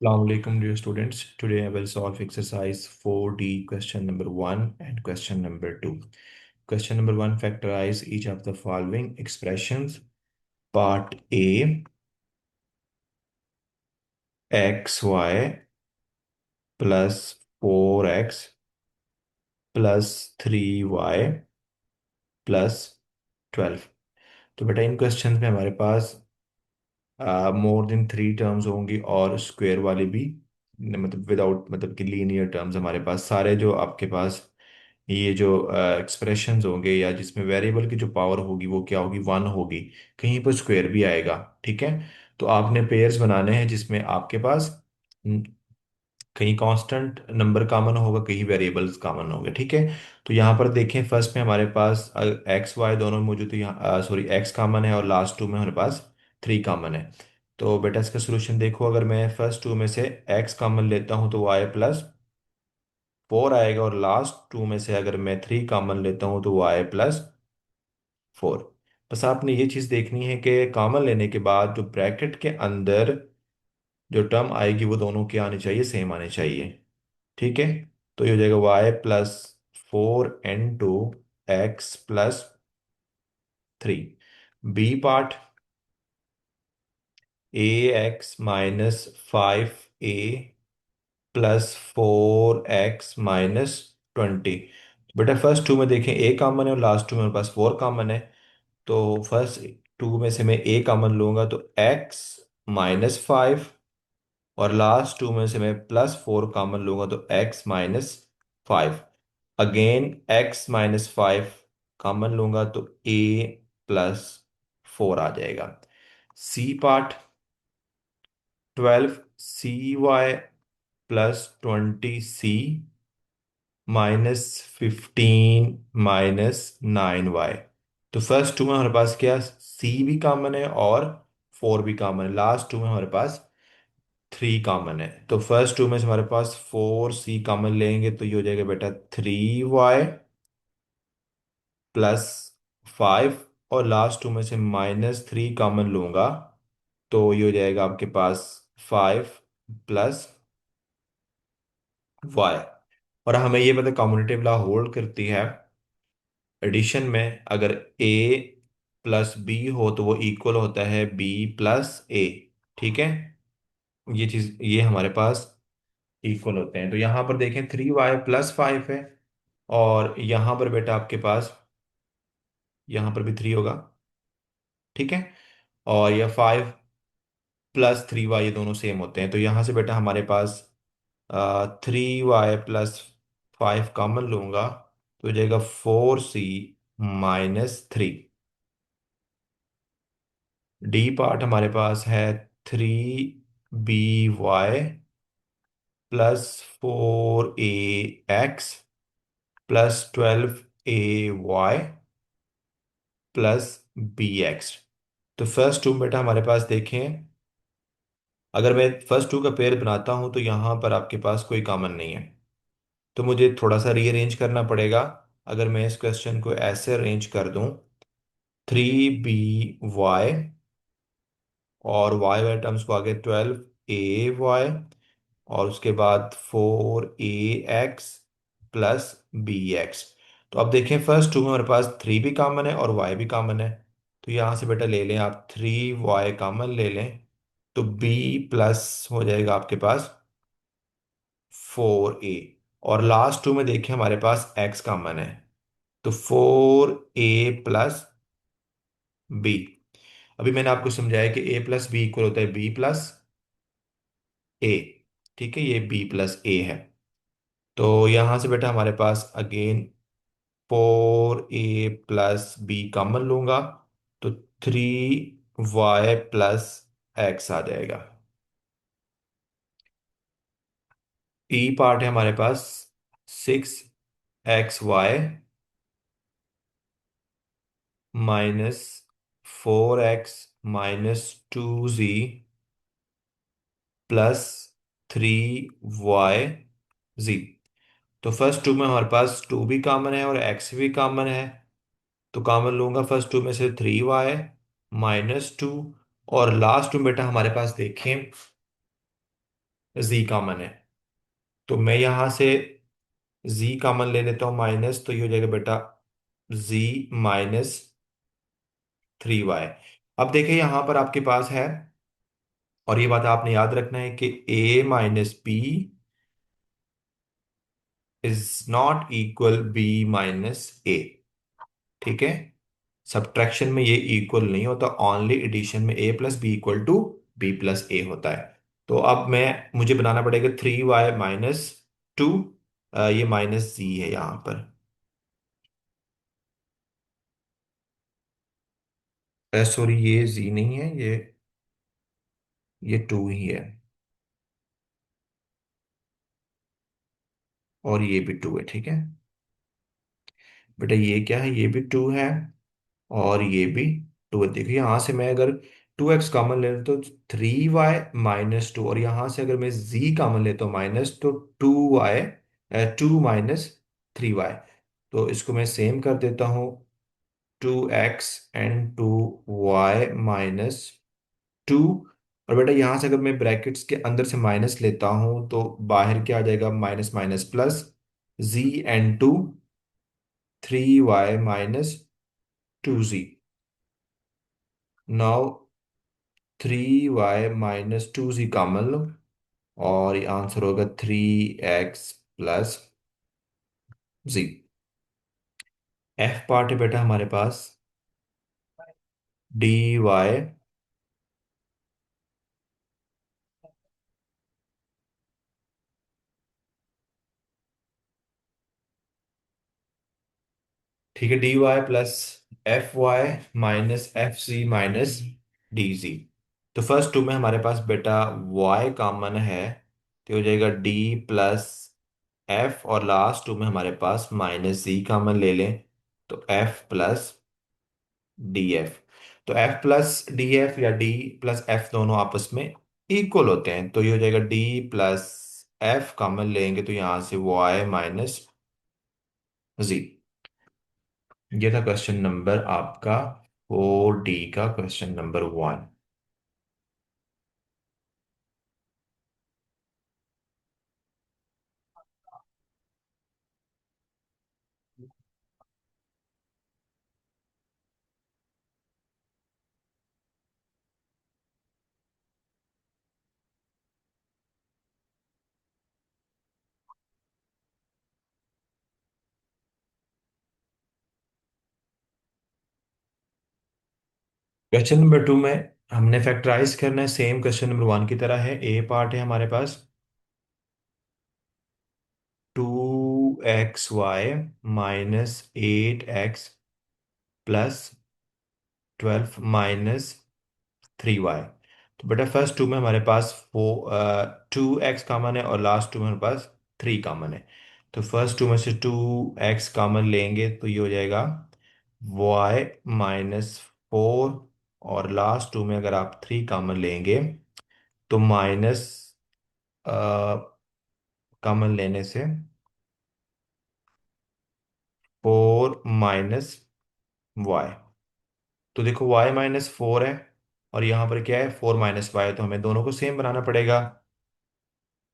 Assalamu alaikum dear students. Today I will solve exercise 4D question number 1 and question number 2. Question number 1, factorize each of the following expressions. Part A, xy plus 4x plus 3y plus 12. तो बेटा इन question में हमारे पास more than 3 terms होंगी और square वाले भी, मतलब without, मतलब कि लीनियर टर्म्स हमारे पास सारे जो आपके पास ये जो एक्सप्रेशंस होंगे या जिसमें वेरिएबल की जो पावर होगी वो क्या होगी, 1 होगी। कहीं पर स्क्वायर भी आएगा। ठीक है। तो आपने पेयर्स बनाने हैं जिसमें आपके पास कहीं कांस्टेंट नंबर कॉमन होगा, कहीं वेरिएबल्स कॉमन होंगे। ठीक है। तो यहाँ पर देखें, फर्स्ट में हमारे पास एक्स वाई दोनों मौजूद है, यहाँ सॉरी एक्स कॉमन है और लास्ट टू में हमारे पास 3 कॉमन है। तो बेटा इसका सोल्यूशन देखो, अगर मैं फर्स्ट टू में से एक्स कॉमन लेता हूँ तो y+4 आएगा, और लास्ट टू में से अगर मैं 3 कॉमन लेता हूँ तो y+4। बस आपने ये चीज़ देखनी है कि कॉमन लेने के बाद जो ब्रैकेट के अंदर जो टर्म आएगी वो दोनों क्या आनी चाहिए, सेम आनी चाहिए। ठीक है। तो ये हो जाएगा y+4 x+3। B part, ax-5a+4x-20। बेटा फर्स्ट टू में देखें ए कॉमन है और लास्ट टू में मेरे पास 4 कॉमन है। तो फर्स्ट टू में से मैं ए कॉमन लूंगा तो x-5, और लास्ट टू में से मैं +4 कॉमन लूंगा तो x-5। अगेन x-5 कॉमन लूंगा तो a+4 आ जाएगा। C part, 12cy+20c -15 -9y। तो फर्स्ट टू में हमारे पास क्या, सी भी कॉमन है और 4 भी कॉमन है। लास्ट टू में हमारे पास 3 कॉमन है। तो फर्स्ट टू में से हमारे पास 4c कॉमन लेंगे तो ये हो जाएगा बेटा 3y+5, और लास्ट टू में से -3 कॉमन लूंगा तो ये हो जाएगा आपके पास 5+y। और हमें ये पता कम्युटेटिव लॉ होल्ड करती है एडिशन में, अगर a+b हो तो वो इक्वल होता है b+a। ठीक है। ये चीज ये हमारे पास इक्वल होते हैं। तो यहाँ पर देखें 3y+5 है, और यहाँ पर बेटा आपके पास यहाँ पर भी 3 होगा। ठीक है। और यह 5+3y ये दोनों सेम होते हैं, तो यहाँ से बेटा हमारे पास 3y+5 कॉमन लूंगा तो हो जाएगा 4c-3। डी पार्ट हमारे पास है 3by+4ax+12ay +bx। तो फर्स्ट टू बेटा हमारे पास देखें, अगर मैं फर्स्ट टू का पेयर बनाता हूं तो यहां पर आपके पास कोई कॉमन नहीं है, तो मुझे थोड़ा सा रीअरेंज करना पड़ेगा। अगर मैं इस क्वेश्चन को ऐसे अरेंज कर दूं, 3by, और y वाले टर्म्स को आगे 12ay, और उसके बाद 4ax+bx। तो अब देखें फर्स्ट टू में हमारे पास 3 भी कॉमन है और y भी कॉमन है। तो यहाँ से बेटा ले लें आप 3y कॉमन ले लें तो b प्लस हो जाएगा आपके पास 4a, और लास्ट टू में देखें हमारे पास x कॉमन है तो 4a+b। अभी मैंने आपको समझाया कि a+b इक्वल होता है b+a। ठीक है, ये b+a है। तो यहां से बेटा हमारे पास अगेन 4a+b कॉमन लूंगा तो 3y+x आ जाएगा। ई पार्ट है हमारे पास 6xy -4x-2z +3y। तो फर्स्ट टू में हमारे पास 2 भी कॉमन है और x भी कॉमन है, तो कॉमन लूंगा फर्स्ट टू में से 3y-2, और लास्ट टू बेटा हमारे पास देखें जी कॉमन है, तो मैं यहां से जी कॉमन ले लेता हूँ माइनस, तो ये हो जाएगा बेटा जी माइनस 3y। अब देखिए यहां पर आपके पास है, और ये बात आपने याद रखना है कि a minus B is not equal B minus A. ठीक है, सब्ट्रैक्शन में ये इक्वल नहीं होता, ओनली एडिशन में a plus B equal to B plus A होता है। तो अब मैं मुझे बनाना पड़ेगा 3y माइनस 2, ये माइनस जी है यहाँ पर। सॉरी, ये जी नहीं है, ये 2 ही है, और ये भी 2 है। ठीक है बेटा, ये क्या है, ये भी 2 है, और ये भी 2 है। देखिए यहाँ से मैं अगर 2x कॉमन ले लेता तो 3y माइनस 2, और यहाँ से अगर मैं z कॉमन लेता हूँ माइनस, तो 2 माइनस 3y। तो इसको मैं सेम कर देता हूँ, 2x and 2y माइनस 2। और बेटा यहाँ से अगर मैं ब्रैकेट्स के अंदर से माइनस लेता हूँ तो बाहर क्या आ जाएगा, minus minus plus, z and 2 3y minus 2z। Now 3y minus 2z common लो, और ये आंसर होगा 3x plus z। F part है बेटा हमारे पास, dy। ठीक है, dy plus Fy minus Fz minus dz। तो फर्स्ट टू में हमारे पास बेटा y कॉमन है, तो हो जाएगा d प्लस f, और लास्ट टू में हमारे पास माइनस z कॉमन ले लें, तो f प्लस df। तो f प्लस df या d प्लस f दोनों आपस में इक्वल होते हैं, तो ये हो जाएगा d प्लस f कॉमन लेंगे तो यहां से y माइनस z। ये था क्वेश्चन नंबर आपका 4D का क्वेश्चन नंबर 1। क्वेश्चन नंबर 2 में हमने फैक्टराइज करना है, सेम क्वेश्चन नंबर 1 की तरह है। ए पार्ट है हमारे पास 2xy minus 8x plus 12 minus 3y। तो बेटा फर्स्ट टू में हमारे पास 2x कॉमन है, और लास्ट टू में हमारे पास 3 कॉमन है। तो फर्स्ट टू में से 2x कॉमन लेंगे तो ये हो जाएगा y माइनस 4, और लास्ट टू में अगर आप 3 कॉमन लेंगे तो माइनस कॉमन लेने से 4 माइनस y। तो देखो y माइनस 4 है, और यहाँ पर क्या है 4 माइनस y, तो हमें दोनों को सेम बनाना पड़ेगा।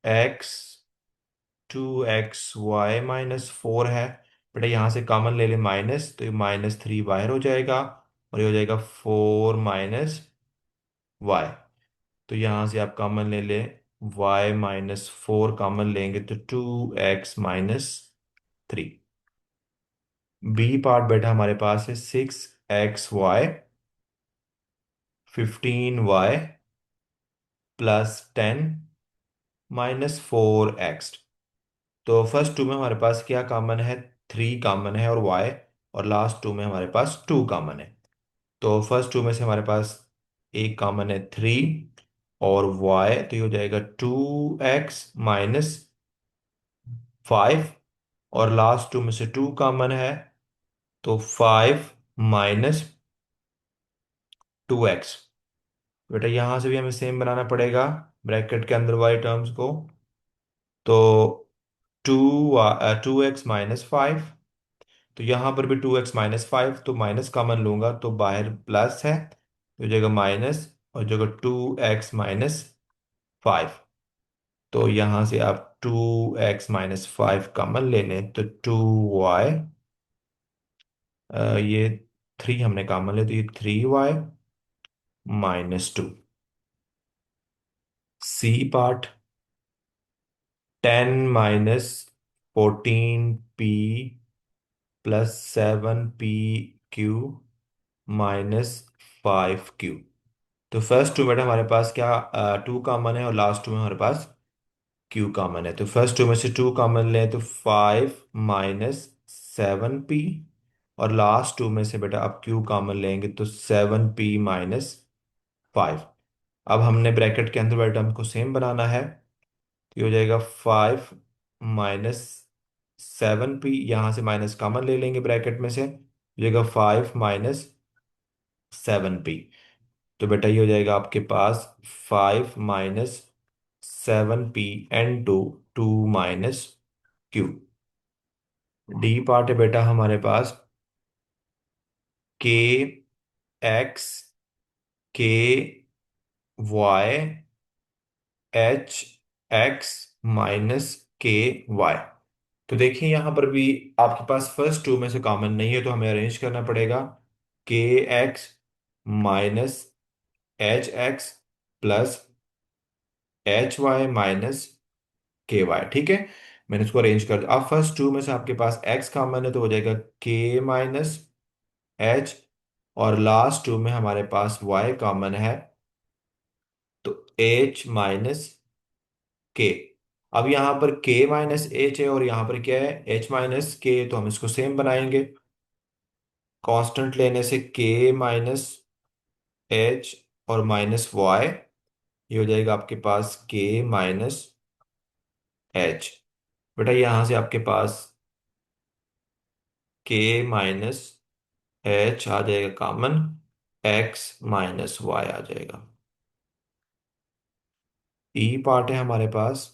x 2xy माइनस 4 है, बेटा यहाँ से कॉमन ले ले माइनस, तो ये -3 बाहर हो जाएगा, और ये हो जाएगा 4 माइनस y। तो यहाँ से आप कॉमन ले ले, y माइनस 4 कॉमन लेंगे तो 2x माइनस 3। बी पार्ट बेटा हमारे पास है 6xy 15y plus 10 minus 4x। तो फर्स्ट टू में हमारे पास क्या कॉमन है, 3 कॉमन है, और y, और लास्ट टू में हमारे पास 2 कॉमन है। तो फर्स्ट टू में से हमारे पास एक कॉमन है 3, और y, तो ये हो जाएगा 2x माइनस 5, और लास्ट टू में से 2 कॉमन है, तो 5 माइनस 2x। बेटा यहां से भी हमें सेम बनाना पड़ेगा, ब्रैकेट के अंदर वाली टर्म्स को। तो 2x माइनस 5, तो यहाँ पर भी 2x माइनस 5, तो माइनस कॉमन लूंगा तो बाहर प्लस है, तो हो जाएगा माइनस, और जगह 2x माइनस 5। तो यहां से आप 2x-5 कॉमन ले लें तो 2y, ये 3 हमने कॉमन ले तो ये 3y-2। C part, 10 - 14p plus 7pq -5q। तो फर्स्ट टू बेटा हमारे पास क्या, 2 कॉमन है और लास्ट टू में हमारे पास q कॉमन है। तो फर्स्ट टू में से 2 कॉमन लें तो 5 - 7p, और लास्ट टू में से बेटा आप q कॉमन लेंगे तो 7p - 5। अब हमने ब्रैकेट के अंदर बेटा हमको सेम बनाना है, तो ये हो जाएगा 5 - 7p, यहाँ से माइनस कॉमन ले लेंगे ब्रैकेट में से, हो जाएगा 5 - 7p। तो बेटा ये हो जाएगा आपके पास 5 - 7p * 2 - q। डी पार्ट है बेटा हमारे पास kx, ky, h x - के देखिए यहाँ पर भी आपके पास फर्स्ट टू में से कॉमन नहीं है, तो हमें अरेंज करना पड़ेगा। kx - h x plus hy - ठीक है। मैंने इसको अरेंज कर दिया। अब फर्स्ट टू में से आपके पास x कॉमन है तो हो जाएगा k - h, और लास्ट टू में हमारे पास y कॉमन है तो h - k। अब यहाँ पर k - h है और यहाँ पर क्या है, h - k, तो हम इसको सेम बनाएंगे। कांस्टेंट लेने से k - h और -y, ये हो जाएगा आपके पास k - h। बेटा यहाँ से आपके पास k - h आ जाएगा कॉमन, x - y आ जाएगा। ई पार्ट है हमारे पास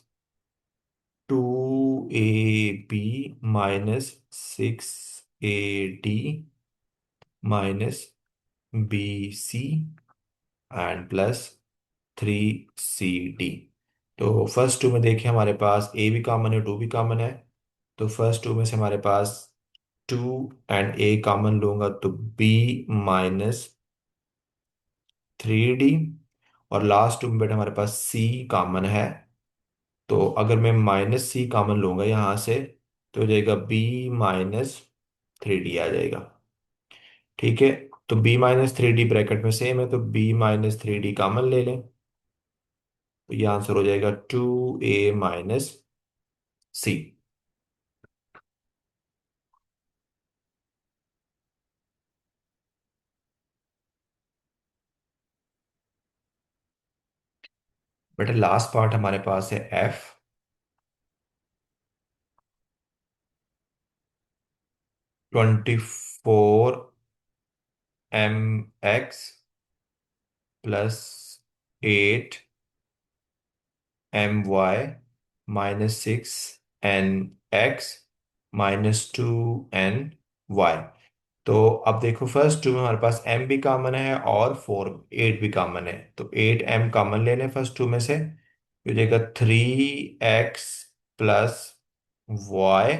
2ab - 6ad -bc and plus 3cd। तो फर्स्ट टू में देखिए हमारे पास ए भी कॉमन है, टू भी कॉमन है। तो फर्स्ट टू में से हमारे पास 2 एंड ए कॉमन लूंगा तो b - 3d, और लास्ट टू में बेटा हमारे पास सी कॉमन है, तो अगर मैं -c कॉमन लूंगा यहाँ से तो हो जाएगा b - 3d आ जाएगा। ठीक है। तो b - 3d ब्रैकेट में सेम है तो b - 3d कॉमन ले लें, तो ये आंसर हो जाएगा 2a - c। बेटा लास्ट पार्ट हमारे पास है f 24mx +8my - 6nx - 2ny। तो अब देखो फर्स्ट टू में हमारे पास m भी कॉमन है और 8 भी कॉमन है, तो 8m कॉमन ले लें फर्स्ट टू में से, हो जाएगा 3x प्लस y,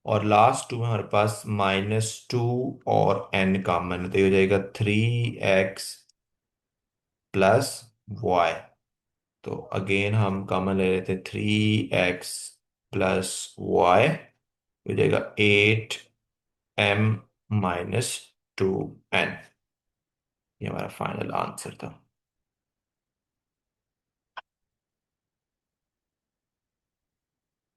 और लास्ट टू में हमारे पास -2 और n कॉमन है, तो ये हो जाएगा 3x प्लस y। तो अगेन हम कॉमन ले लेते हैं 3x + y, हो जाएगा 8m - 2n। ये हमारा फाइनल आंसर था।